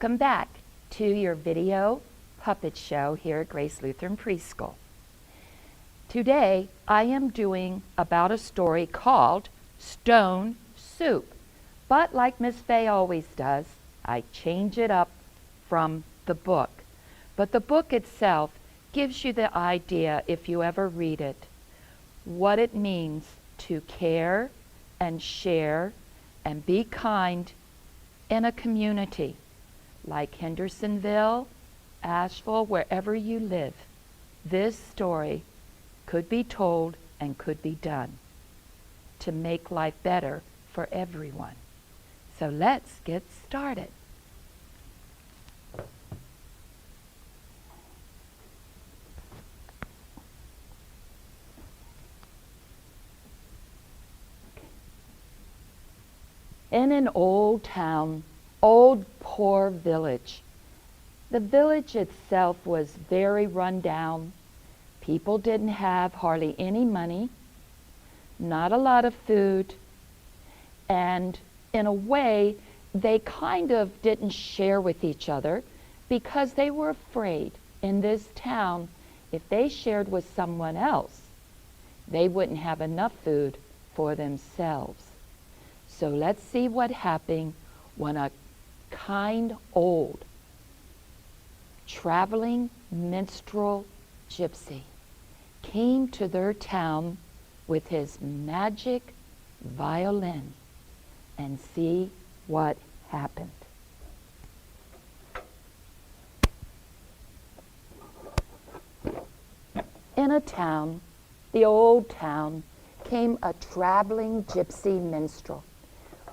Welcome back to your video puppet show here at Grace Lutheran Preschool. Today I am doing about a story called Stone Soup, but like Miss Faye always does, I change it up from the book. But the book itself gives you the idea, if you ever read it, what it means to care and share and be kind in a community like Hendersonville, Asheville, wherever you live. This story could be told and could be done to make life better for everyone. So let's get started. In an old town, old poor village. The village itself was very run down. People didn't have hardly any money, not a lot of food, and in a way, they kind of didn't share with each other because they were afraid in this town if they shared with someone else, they wouldn't have enough food for themselves. So let's see what happened when a kind old traveling minstrel gypsy came to their town with his magic violin, and see what happened. In a town, the old town, came a traveling gypsy minstrel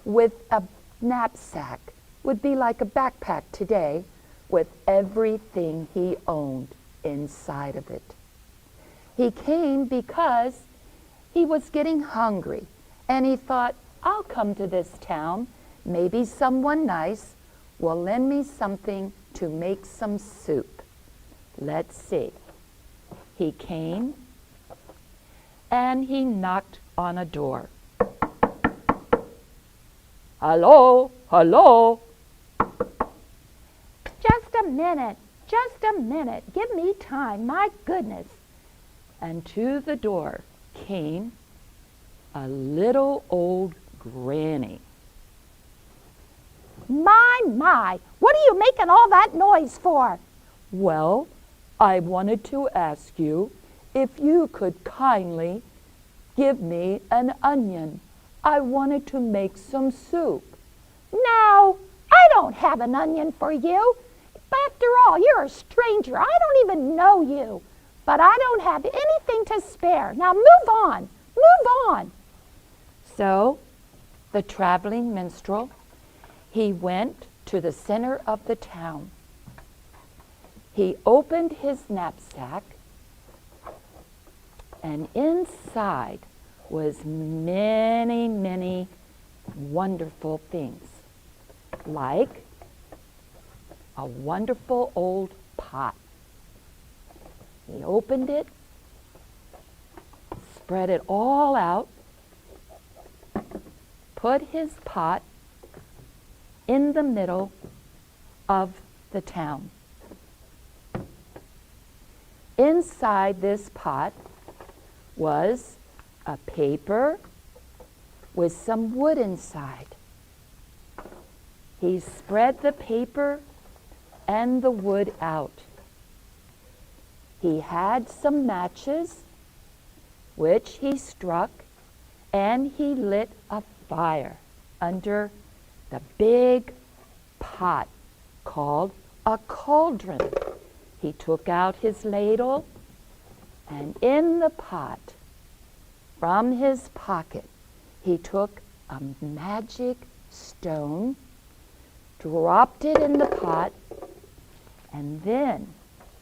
with a knapsack, would be like a backpack today, with everything he owned inside of it. He came because he was getting hungry, and he thought, I'll come to this town. Maybe someone nice will lend me something to make some soup. Let's see. He came, and he knocked on a door. Hello, hello. Just a minute, give me time, my goodness. And to the door came a little old granny. My, what are you making all that noise for? Well, I wanted to ask you if you could kindly give me an onion. I wanted to make some soup. No, I don't have an onion for you. After all, you're a stranger. I don't even know you. But I don't have anything to spare. Now move on. So the traveling minstrel, he went to the center of the town. He opened his knapsack, and inside was many, many wonderful things, like a wonderful old pot. He opened it, spread it all out, put his pot in the middle of the town. Inside this pot was a paper with some wood inside. He spread the paper and the wood out. He had some matches, which he struck, and he lit a fire under the big pot called a cauldron. He took out his ladle, and in the pot, from his pocket, he took a magic stone, dropped it in the pot, and then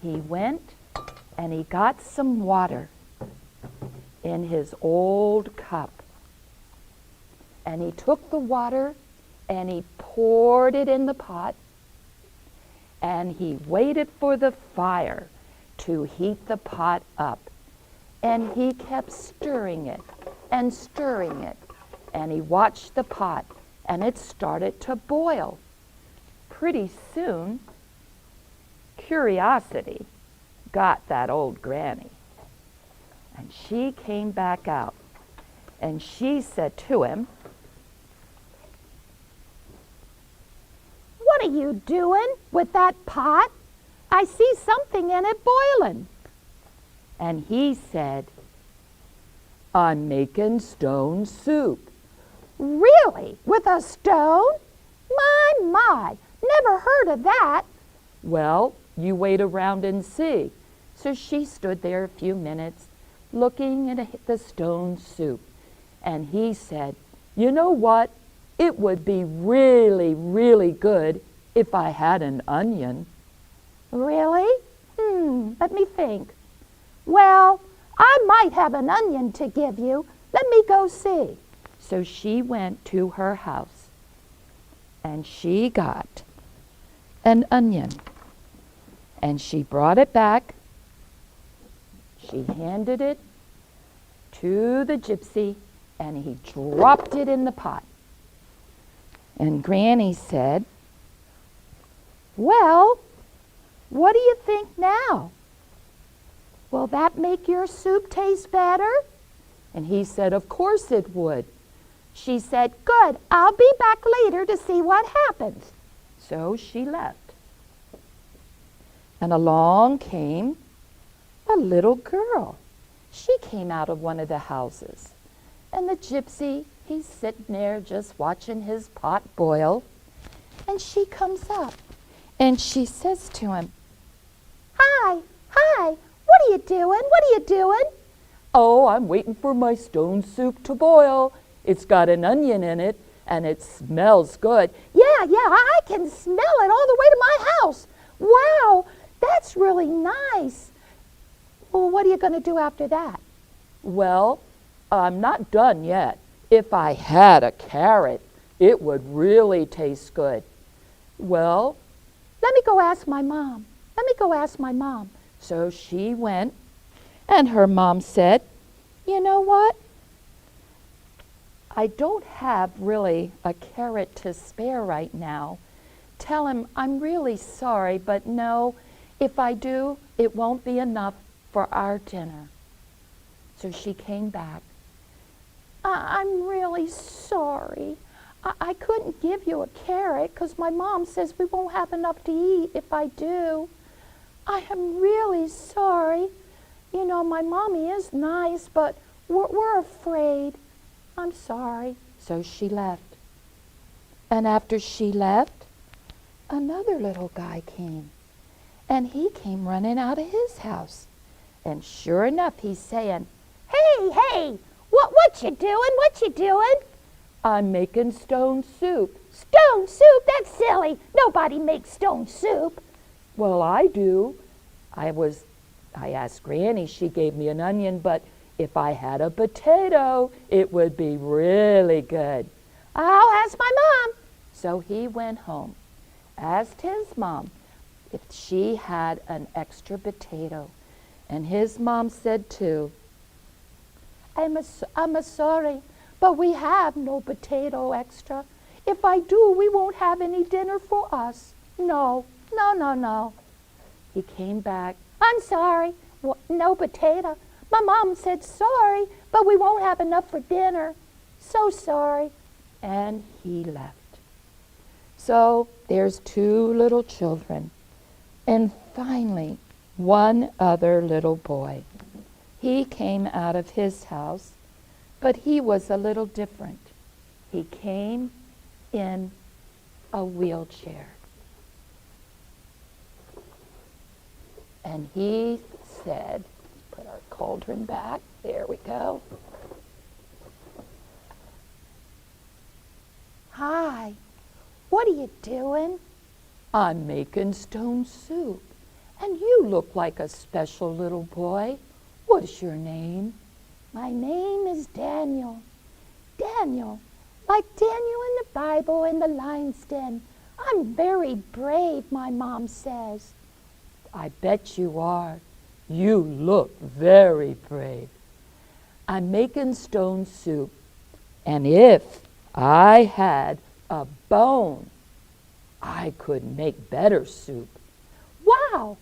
he went and he got some water in his old cup. And he took the water and he poured it in the pot, and he waited for the fire to heat the pot up. And he kept stirring it and stirring it. And he watched the pot, and it started to boil. pretty soon, curiosity got that old granny. And she came back out, and she said to him, "What are you doing with that pot? I see something in it boiling." and he said, "I'm making stone soup." "Really? With a stone? My, never heard of that." "Well, you wait around and see." So she stood there a few minutes looking at the stone soup. And he said, "You know what? It would be really, really good if I had an onion." "Really? Let me think. Well, I might have an onion to give you. Let me go see." So she went to her house and she got an onion. And she brought it back. She handed it to the gypsy, and he dropped it in the pot. And Granny said, "Well, what do you think now? Will that make your soup taste better?" and he said, "Of course it would." She said, "Good, I'll be back later to see what happens." So she left. And along came a little girl. She came out of one of the houses. And the gypsy, he's sitting there just watching his pot boil. And she comes up and she says to him, Hi, what are you doing? "Oh, I'm waiting for my stone soup to boil. It's got an onion in it and it smells good." Yeah, I can smell it all the way to my house. Wow, that's really nice. Well, what are you going to do after that? "Well, I'm not done yet. If I had a carrot, it would really taste good." "Well," Let me go ask my mom. so she went, and her mom said, "You know what? I don't have really a carrot to spare right now. Tell him I'm really sorry, but no, if I do, it won't be enough for our dinner." So she came back. I'm really sorry. I couldn't give you a carrot because my mom says we won't have enough to eat if I do. I am really sorry. You know, my mommy is nice, but we're afraid. I'm sorry." So she left. And after she left, another little guy came. And he came running out of his house. And sure enough, he's saying, Hey, what you doing? "I'm making stone soup." Stone soup? That's silly. Nobody makes stone soup. "Well, I do. I asked Granny, she gave me an onion, but if I had a potato, it would be really good." I'll ask my mom. So he went home, asked his mom if she had an extra potato. And his mom said too, I'm sorry, but we have no potato extra. If I do, we won't have any dinner for us. No. He came back. I'm sorry, no potato. My mom said sorry, but we won't have enough for dinner. So sorry. And he left. So there's two little children. And finally, one other little boy. He came out of his house, but he was a little different. He came in a wheelchair. And he said, put our cauldron back, there we go. Hi, what are you doing? "I'm making stone soup, and you look like a special little boy. What's your name?" My name is Daniel. Daniel, like Daniel in the Bible in the lion's den. I'm very brave, my mom says. "I bet you are. You look very brave. I'm making stone soup, and if I had a bone, I could make better soup. Wow,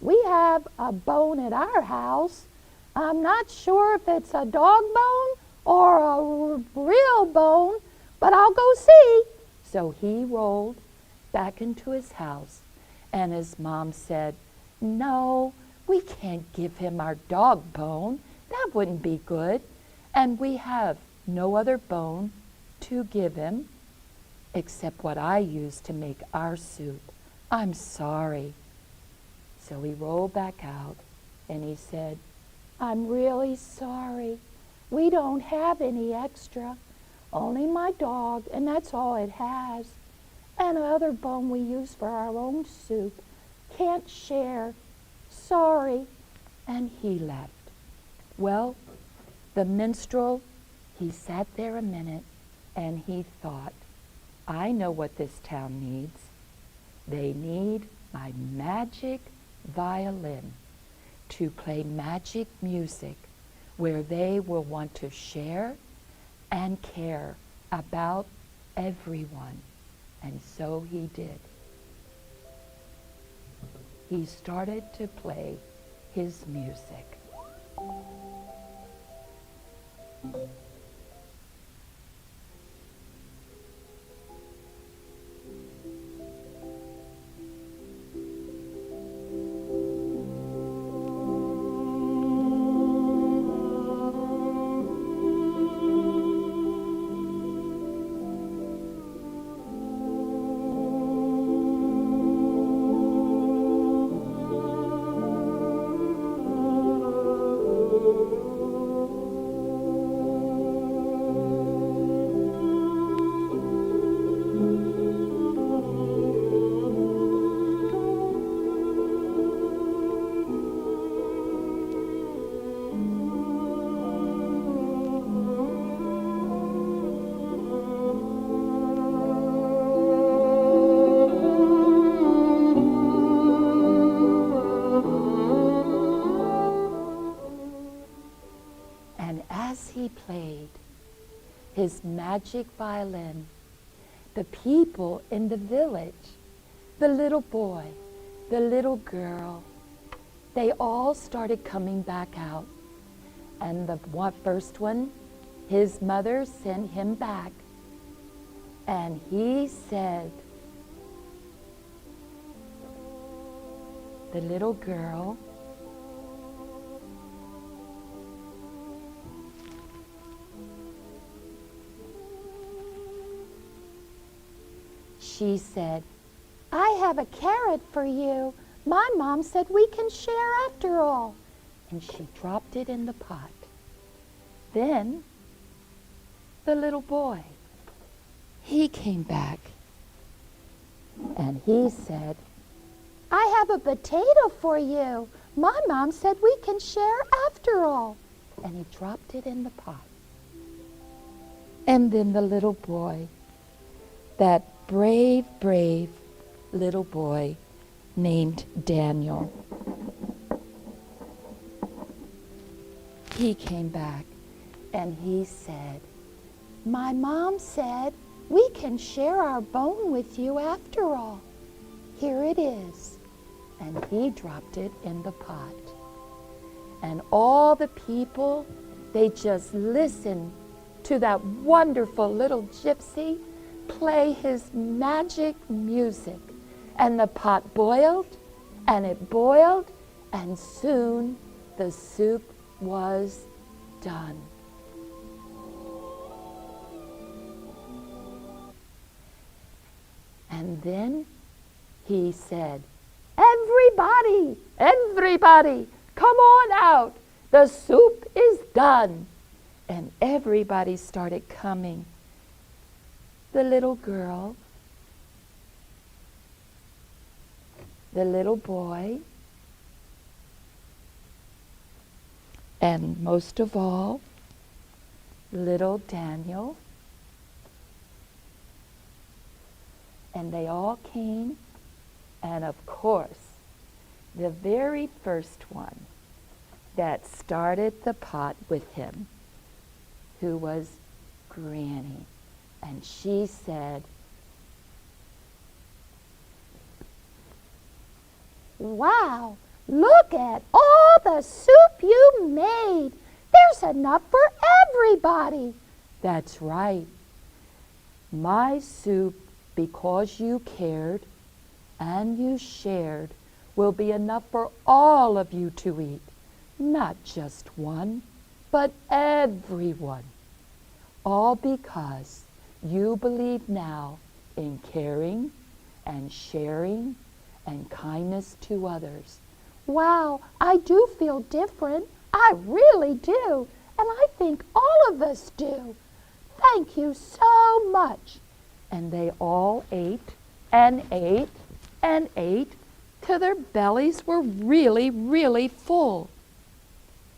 we have a bone at our house. I'm not sure if it's a dog bone or a real bone, but I'll go see. So he rolled back into his house, and his mom said, "No, we can't give him our dog bone. That wouldn't be good. And we have no other bone to give him except what I use to make our soup. I'm sorry." So he rolled back out and he said, I'm really sorry. We don't have any extra. Only my dog, and that's all it has. And another bone we use for our own soup. Can't share. Sorry. and he left. Well, the minstrel, he sat there a minute and he thought, I know what this town needs. They need my magic violin to play magic music where they will want to share and care about everyone. And so he did. He started to play his music. And as he played his magic violin, the people in the village, the little boy, the little girl, they all started coming back out. And the first one, his mother sent him back. And he said, the little girl, she said, I have a carrot for you. My mom said we can share after all. and she dropped it in the pot. Then the little boy, he came back and he said, I have a potato for you. My mom said we can share after all. and he dropped it in the pot. And then the little boy, that brave, brave little boy named Daniel, he came back and he said, My mom said we can share our bone with you after all. Here it is. and he dropped it in the pot. And all the people, they just listened to that wonderful little gypsy play his magic music. And the pot boiled, and it boiled, and soon the soup was done. And then he said, everybody, everybody, come on out. The soup is done. And everybody started coming. The little girl, the little boy, and most of all, little Daniel. And they all came, and of course, the very first one that started the pot with him, who was Granny. And she said, Wow, look at all the soup you made. There's enough for everybody. That's right. My soup, because you cared and you shared, will be enough for all of you to eat. Not just one, but everyone. All because you believe now in caring and sharing and kindness to others. Wow, I do feel different. I really do. And I think all of us do. Thank you so much. And they all ate and ate and ate till their bellies were really, really full.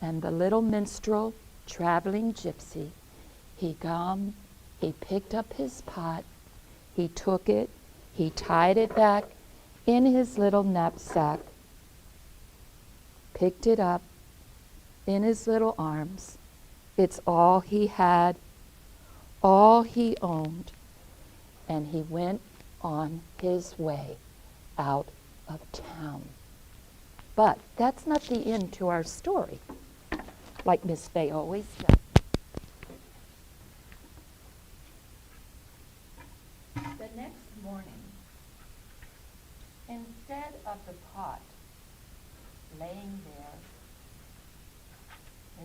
And the little minstrel, traveling gypsy, he picked up his pot, he took it, he tied it back in his little knapsack, picked it up in his little arms. It's all he had, all he owned, and he went on his way out of town. But that's not the end to our story, like Miss Faye always does. The next morning, instead of the pot laying there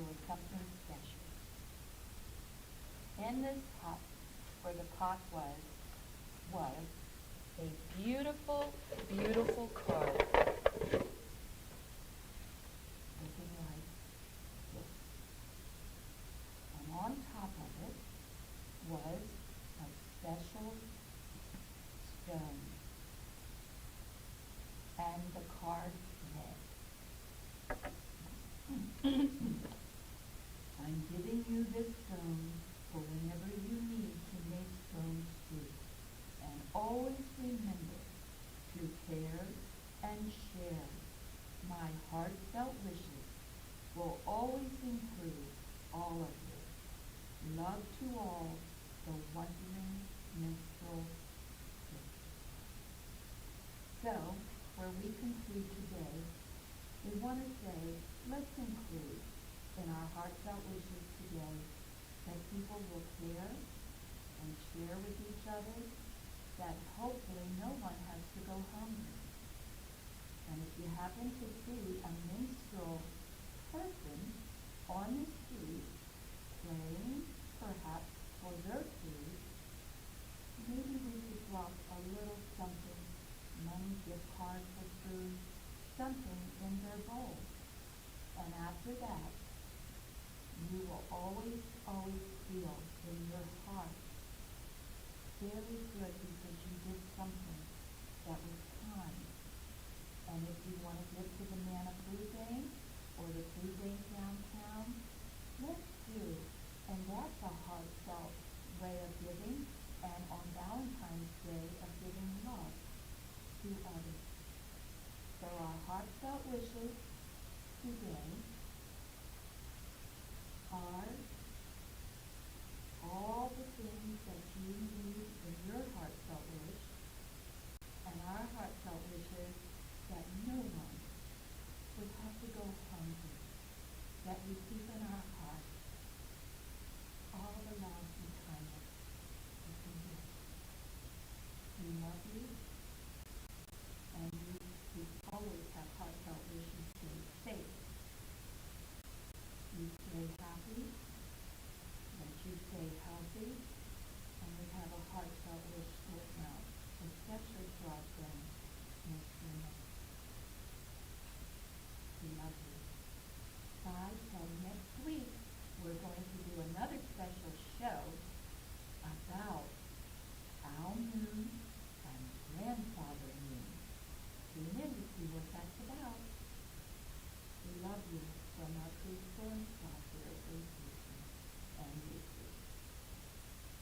was something special. In this pot, where the pot was a beautiful, beautiful card. Looking like this. And on top of it was a special stone. And the card read, I'm giving you this stone for whenever you need to make stone soup. And always remember to care and share. My heartfelt wishes will always include all of you. Love to all, the wondering minstrel. So, where we conclude today, we want to say, let's include in our heartfelt wishes today that people will care and share with each other, that hopefully no one has to go hungry. And if you happen to see a minstrel person on the street playing perhaps for their food, maybe we could drop a little something, money, gift card for food, something in their bowl. And after that, you will always, always feel in your heart very good because you did something that was kind. And if you want to give to the Man of Food Bank or the food bank downtown, let's do. And that's a heartfelt way of giving, and on Valentine's Day of giving love to others. So our heartfelt wishes today are